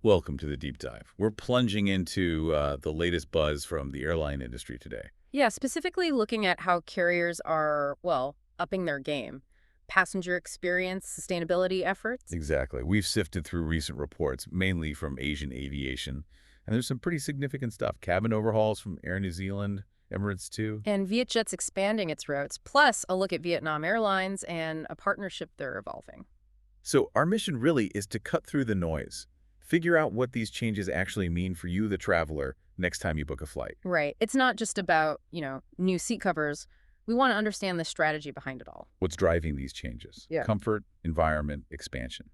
Welcome to the deep dive. We're plunging into the latest buzz from the airline industry today. Yeah, specifically looking at how carriers are, well, upping their game. Passenger experience, sustainability efforts. Exactly. We've sifted through recent reports, mainly from Asian Aviation, and there's some pretty significant stuff. Cabin overhauls from Air New Zealand, Emirates too. And VietJet's expanding its routes, plus a look at Vietnam Airlines and a partnership they're evolving. So our mission really is to cut through the noise, figure out what these changes actually mean for you, the traveler, next time you book a flight. Right. It's not just about, new seat covers. We want to understand the strategy behind it all. What's driving these changes? Yeah. Comfort, environment, expansion.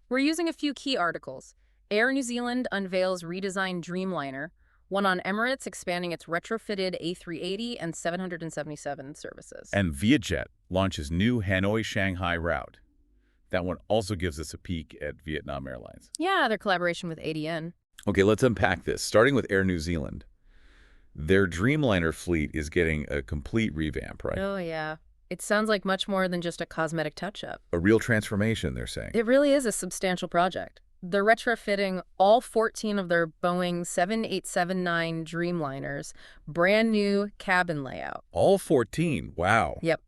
We're using a few key articles. Air New Zealand unveils redesigned Dreamliner, one on Emirates expanding its retrofitted A380 and 777 services. And VietJet launches new Hanoi-Shanghai route. That one also gives us a peek at Vietnam Airlines. Yeah, their collaboration with ADN. Okay, let's unpack this, starting with Air New Zealand. Their Dreamliner fleet is getting a complete revamp, right? Oh, yeah. It sounds like much more than just a cosmetic touch-up. A real transformation, they're saying. It really is a substantial project. They're retrofitting all 14 of their Boeing 7879 Dreamliners, brand new cabin layout. All 14, wow. Yep.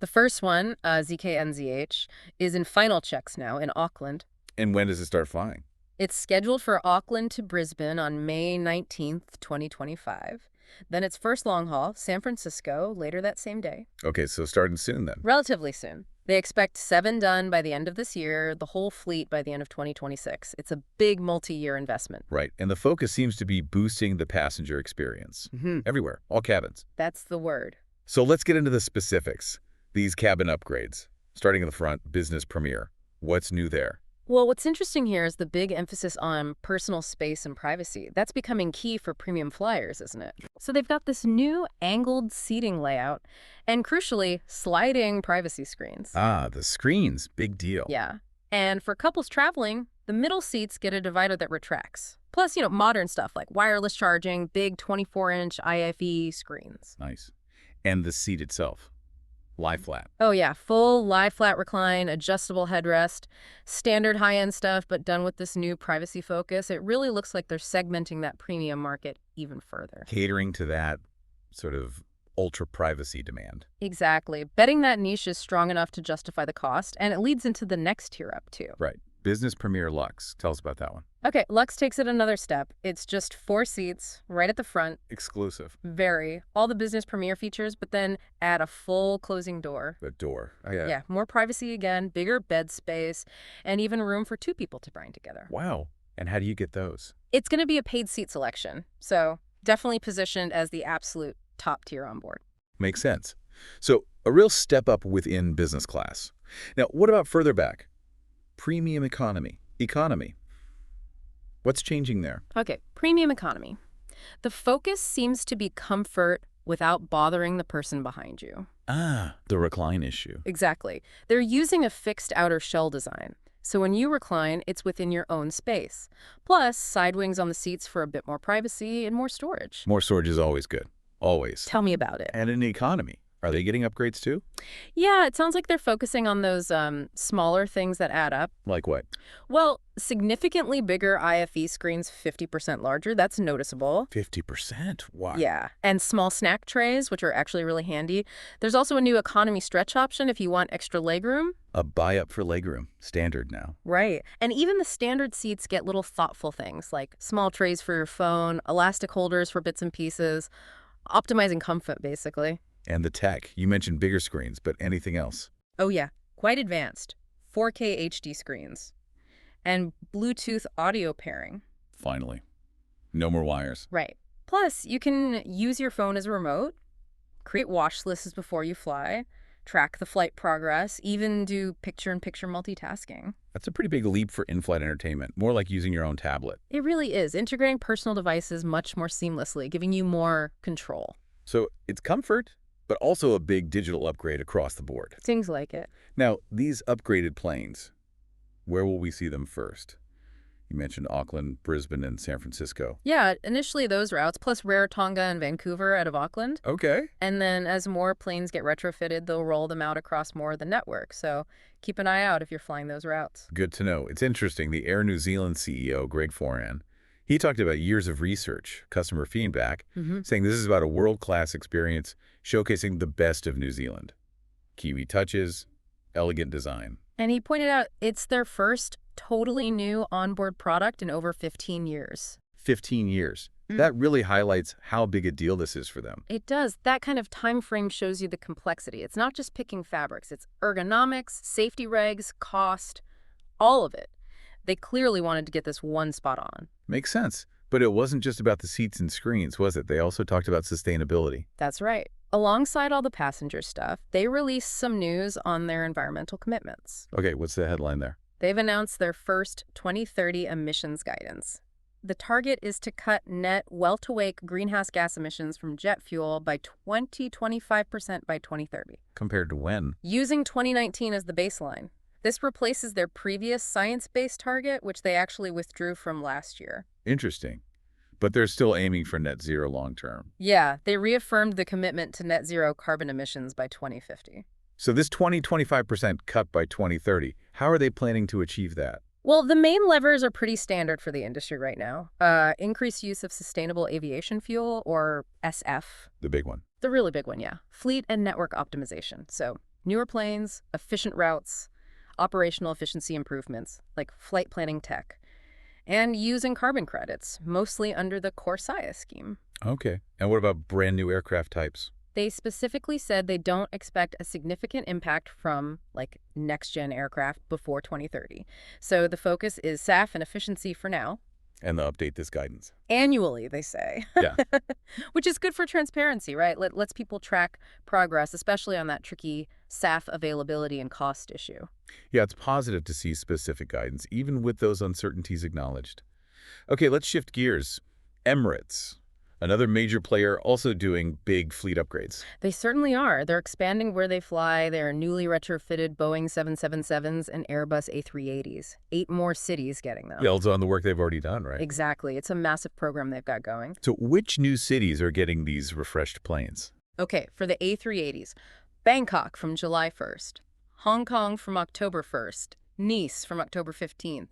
The first one, ZKNZH, is in final checks now in Auckland. And when does it start flying? It's scheduled for Auckland to Brisbane on May 19th, 2025. Then its first long haul, San Francisco, later that same day. Okay, so starting soon then. Relatively soon. They expect 7 done by the end of this year, the whole fleet by the end of 2026. It's a big multi-year investment. Right, and the focus seems to be boosting the passenger experience. Everywhere, all cabins. That's the word. So let's get into the specifics. These cabin upgrades. Starting in the front, Business Premier. What's new there? Well, what's interesting here is the big emphasis on personal space and privacy. That's becoming key for premium flyers, isn't it? So they've got this new angled seating layout and, crucially, sliding privacy screens. Ah, the screens. Big deal. Yeah. And for couples traveling, the middle seats get a divider that retracts. Plus, modern stuff like wireless charging, big 24-inch IFE screens. Nice. And the seat itself. Lie flat. Oh, yeah. Full lie-flat recline, adjustable headrest, standard high-end stuff, but done with this new privacy focus. It really looks like they're segmenting that premium market even further. Catering to that sort of ultra-privacy demand. Exactly. Betting that niche is strong enough to justify the cost, and it leads into the next tier up, too. Right. Business Premier Lux. Tell us about that one. Okay, Lux takes it another step. It's just 4 seats, right at the front. Exclusive. Very. All the Business Premier features, but then add a full closing door. The door. Yeah, more privacy again, bigger bed space, and even room for 2 people to bind together. Wow. And how do you get those? It's going to be a paid seat selection, so definitely positioned as the absolute top tier on board. Makes sense. So a real step up within business class. Now, what about further back? Premium economy. Economy. What's changing there? Okay, premium economy. The focus seems to be comfort without bothering the person behind you. Ah, the recline issue. Exactly. They're using a fixed outer shell design. So when you recline, it's within your own space. Plus, side wings on the seats for a bit more privacy and more storage. More storage is always good. Always. Tell me about it. And in the economy. Are they getting upgrades too? Yeah, it sounds like they're focusing on those smaller things that add up. Like what? Well, significantly bigger IFE screens, 50% larger. That's noticeable. 50%? Wow. Yeah, and small snack trays, which are actually really handy. There's also a new economy stretch option if you want extra legroom. A buy-up for legroom. Standard now. Right. And even the standard seats get little thoughtful things like small trays for your phone, elastic holders for bits and pieces, optimizing comfort, basically. And the tech. You mentioned bigger screens, but anything else? Oh, yeah. Quite advanced. 4K HD screens. And Bluetooth audio pairing. Finally. No more wires. Right. Plus, you can use your phone as a remote, create watch lists before you fly, track the flight progress, even do picture-in-picture multitasking. That's a pretty big leap for in-flight entertainment. More like using your own tablet. It really is. Integrating personal devices much more seamlessly, giving you more control. So it's comfort, but also a big digital upgrade across the board. Things like it. Now, these upgraded planes, where will we see them first? You mentioned Auckland, Brisbane, and San Francisco. Yeah, initially those routes, plus Rarotonga and Vancouver out of Auckland. Okay. And then as more planes get retrofitted, they'll roll them out across more of the network. So keep an eye out if you're flying those routes. Good to know. It's interesting. The Air New Zealand CEO, Greg Foran, he talked about years of research, customer feedback, saying this is about a world-class experience showcasing the best of New Zealand. Kiwi touches, elegant design. And he pointed out it's their first totally new onboard product in over 15 years. 15 years. That really highlights how big a deal this is for them. It does. That kind of time frame shows you the complexity. It's not just picking fabrics. It's ergonomics, safety regs, cost, all of it. They clearly wanted to get this one spot on. Makes sense. But it wasn't just about the seats and screens, was it? They also talked about sustainability. That's right. Alongside all the passenger stuff, they released some news on their environmental commitments. Okay, what's the headline there? They've announced their first 2030 emissions guidance. The target is to cut net well-to-wake greenhouse gas emissions from jet fuel by 25% by 2030. Compared to when? Using 2019 as the baseline. This replaces their previous science-based target, which they actually withdrew from last year. Interesting. But they're still aiming for net zero long term. Yeah, they reaffirmed the commitment to net zero carbon emissions by 2050. So this 25% cut by 2030, how are they planning to achieve that? Well, the main levers are pretty standard for the industry right now. Increased use of sustainable aviation fuel, or SF. The big one. The really big one, yeah. Fleet and network optimization. So newer planes, efficient routes, operational efficiency improvements, like flight planning tech, and using carbon credits, mostly under the CORSIA scheme. Okay. And what about brand new aircraft types? They specifically said they don't expect a significant impact from, like, next-gen aircraft before 2030. So the focus is SAF and efficiency for now. And they'll update this guidance. Annually, they say. Yeah. Which is good for transparency, right? Lets people track progress, especially on that tricky SAF availability and cost issue. Yeah, it's positive to see specific guidance, even with those uncertainties acknowledged. Okay, let's shift gears. Emirates. Another major player also doing big fleet upgrades. They certainly are. They're expanding where they fly their newly retrofitted Boeing 777s and Airbus A380s. 8 more cities getting them. Builds on the work they've already done, right? Exactly. It's a massive program they've got going. So which new cities are getting these refreshed planes? Okay, for the A380s, Bangkok from July 1st, Hong Kong from October 1st, Nice from October 15th,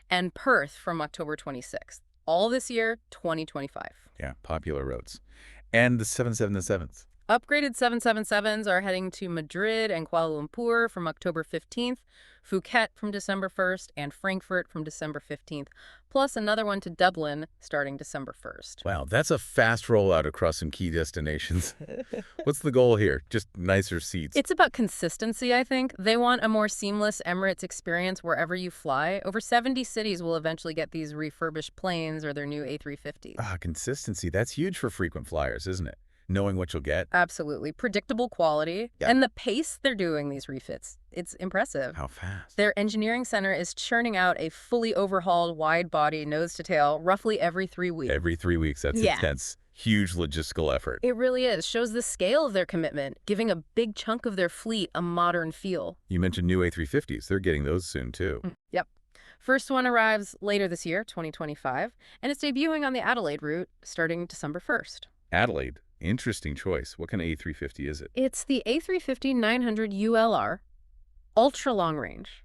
and Perth from October 26th. All this year, 2025. Yeah, popular routes. And the 777s. Upgraded 777s are heading to Madrid and Kuala Lumpur from October 15th, Phuket from December 1st, and Frankfurt from December 15th, plus another one to Dublin starting December 1st. Wow, that's a fast rollout across some key destinations. What's the goal here? Just nicer seats? It's about consistency, I think. They want a more seamless Emirates experience wherever you fly. Over 70 cities will eventually get these refurbished planes or their new A350s. Consistency. That's huge for frequent flyers, isn't it? Knowing what you'll get. Absolutely. Predictable quality. Yeah. And the pace they're doing these refits, it's impressive. How fast? Their engineering center is churning out a fully overhauled wide-body nose-to-tail roughly every 3 weeks. Every 3 weeks. That's intense. Huge logistical effort. It really is. Shows the scale of their commitment, giving a big chunk of their fleet a modern feel. You mentioned new A350s. They're getting those soon, too. Yep. First one arrives later this year, 2025, and it's debuting on the Adelaide route starting December 1st. Adelaide. Interesting choice. What kind of A350 is it? It's the A350-900 ULR, ultra long range.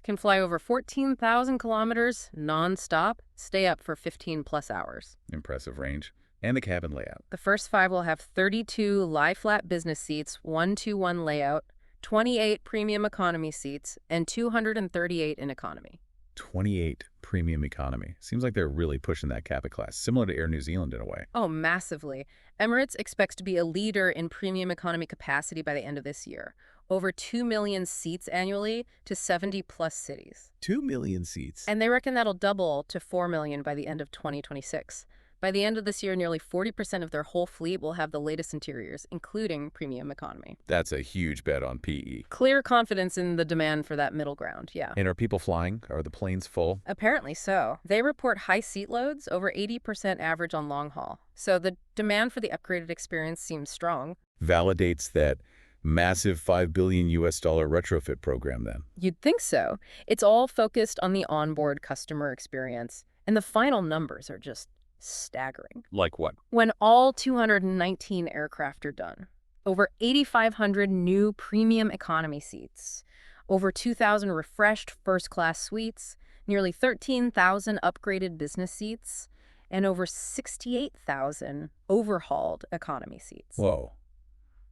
Can fly over 14,000 kilometers non-stop, stay up for 15-plus hours. Impressive range. And the cabin layout. The first 5 will have 32 lie-flat business seats, 1-2-1 layout, 28 premium economy seats, and 238 in economy. 28 premium economy. Seems like they're really pushing that cabin class, similar to Air New Zealand in a way. Oh, massively. Emirates expects to be a leader in premium economy capacity by the end of this year. Over 2 million seats annually to 70-plus cities. 2 million seats. And they reckon that'll double to 4 million by the end of 2026. By the end of this year, nearly 40% of their whole fleet will have the latest interiors, including premium economy. That's a huge bet on PE. Clear confidence in the demand for that middle ground, yeah. And are people flying? Are the planes full? Apparently so. They report high seat loads, over 80% average on long haul. So the demand for the upgraded experience seems strong. Validates that Massive $5 billion retrofit program then. You'd think so. It's all focused on the onboard customer experience, and the final numbers are just staggering. Like what? When all 219 aircraft are done, over 8,500 new premium economy seats, over 2,000 refreshed first-class suites, nearly 13,000 upgraded business seats, and over 68,000 overhauled economy seats. Whoa.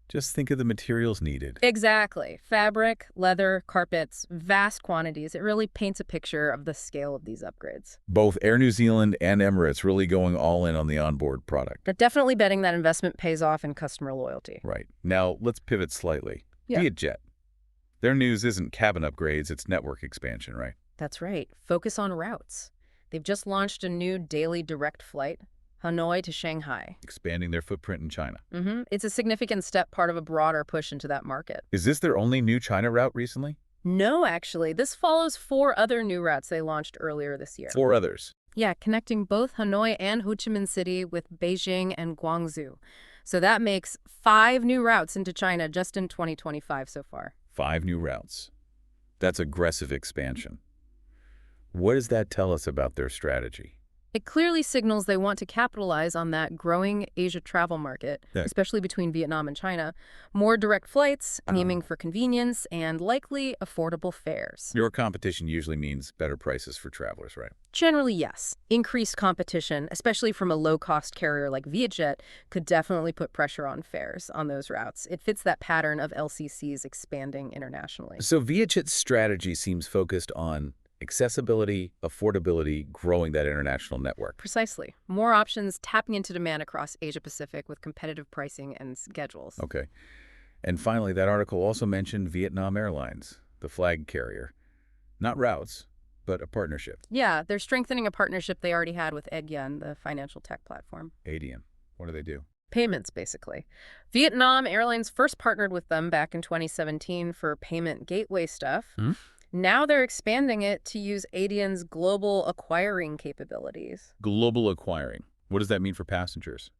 Just think of the materials needed. Exactly. Fabric, leather, carpets, vast quantities. It really paints a picture of the scale of these upgrades. Both Air New Zealand and Emirates really going all in on the onboard product. But definitely betting that investment pays off in customer loyalty. Right. Now, let's pivot slightly. Yeah. VietJet. Their news isn't cabin upgrades, it's network expansion, right? That's right. Focus on routes. They've just launched a new daily direct flight, Hanoi to Shanghai. Expanding their footprint in China. It's a significant step, part of a broader push into that market. Is this their only new China route recently? No, actually. This follows 4 other new routes they launched earlier this year. 4 others. Yeah, connecting both Hanoi and Ho Chi Minh City with Beijing and Guangzhou. So that makes 5 new routes into China just in 2025 so far. 5 new routes. That's aggressive expansion. What does that tell us about their strategy? It clearly signals they want to capitalize on that growing Asia travel market, Yeah. especially between Vietnam and China. More direct flights, aiming for convenience, and likely affordable fares. Your competition usually means better prices for travelers, right? Generally, yes. Increased competition, especially from a low-cost carrier like VietJet, could definitely put pressure on fares on those routes. It fits that pattern of LCCs expanding internationally. So VietJet's strategy seems focused on accessibility, affordability, growing that international network. Precisely. More options, tapping into demand across Asia-Pacific with competitive pricing and schedules. Okay. And finally, that article also mentioned Vietnam Airlines, the flag carrier. Not routes, but a partnership. Yeah, they're strengthening a partnership they already had with Aviation, the financial tech platform. ADM. What do they do? Payments, basically. Vietnam Airlines first partnered with them back in 2017 for payment gateway stuff. Now they're expanding it to use Avian's global acquiring capabilities. Global acquiring. What does that mean for passengers?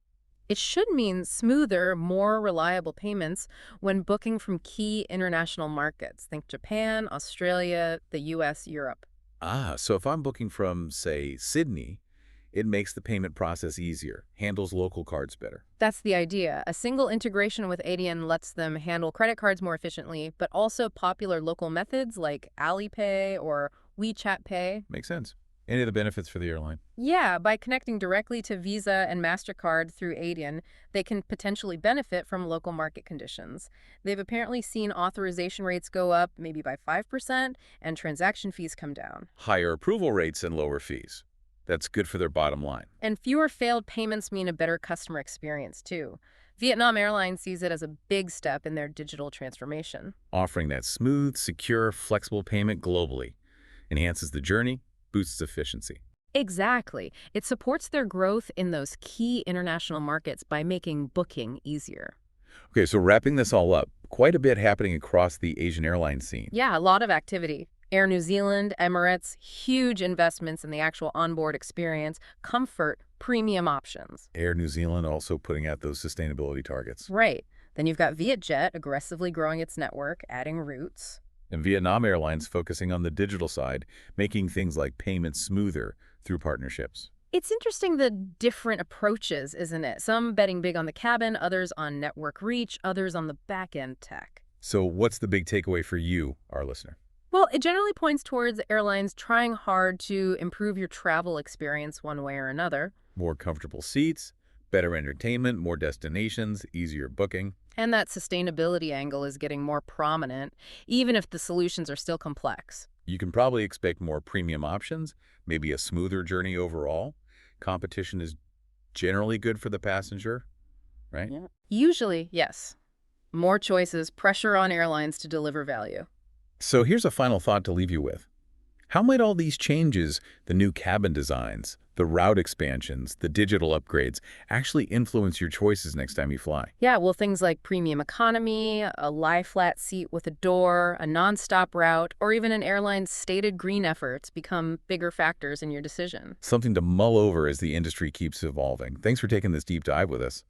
It should mean smoother, more reliable payments when booking from key international markets. Think Japan, Australia, the US, Europe. So if I'm booking from, say, Sydney, it makes the payment process easier, handles local cards better. That's the idea. A single integration with Avian lets them handle credit cards more efficiently, but also popular local methods like Alipay or WeChat Pay. Makes sense. Any of the benefits for the airline? Yeah, by connecting directly to Visa and MasterCard through Avian, they can potentially benefit from local market conditions. They've apparently seen authorization rates go up maybe by 5% and transaction fees come down. Higher approval rates and lower fees. That's good for their bottom line. And fewer failed payments mean a better customer experience, too. Vietnam Airlines sees it as a big step in their digital transformation. Offering that smooth, secure, flexible payment globally enhances the journey, boosts efficiency. Exactly. It supports their growth in those key international markets by making booking easier. Okay, so wrapping this all up, quite a bit happening across the Asian airline scene. Yeah, a lot of activity. Air New Zealand, Emirates, huge investments in the actual onboard experience, comfort, premium options. Air New Zealand also putting out those sustainability targets. Right. Then you've got VietJet aggressively growing its network, adding routes. And Vietnam Airlines focusing on the digital side, making things like payments smoother through partnerships. It's interesting the different approaches, isn't it? Some betting big on the cabin, others on network reach, others on the back-end tech. So what's the big takeaway for you, our listener? Well, it generally points towards airlines trying hard to improve your travel experience one way or another. More comfortable seats, better entertainment, more destinations, easier booking. And that sustainability angle is getting more prominent, even if the solutions are still complex. You can probably expect more premium options, maybe a smoother journey overall. Competition is generally good for the passenger, right? Yeah. Usually, yes. More choices, pressure on airlines to deliver value. So here's a final thought to leave you with. How might all these changes, the new cabin designs, the route expansions, the digital upgrades, actually influence your choices next time you fly? Yeah, well, things like premium economy, a lie-flat seat with a door, a nonstop route, or even an airline's stated green efforts become bigger factors in your decision. Something to mull over as the industry keeps evolving. Thanks for taking this deep dive with us.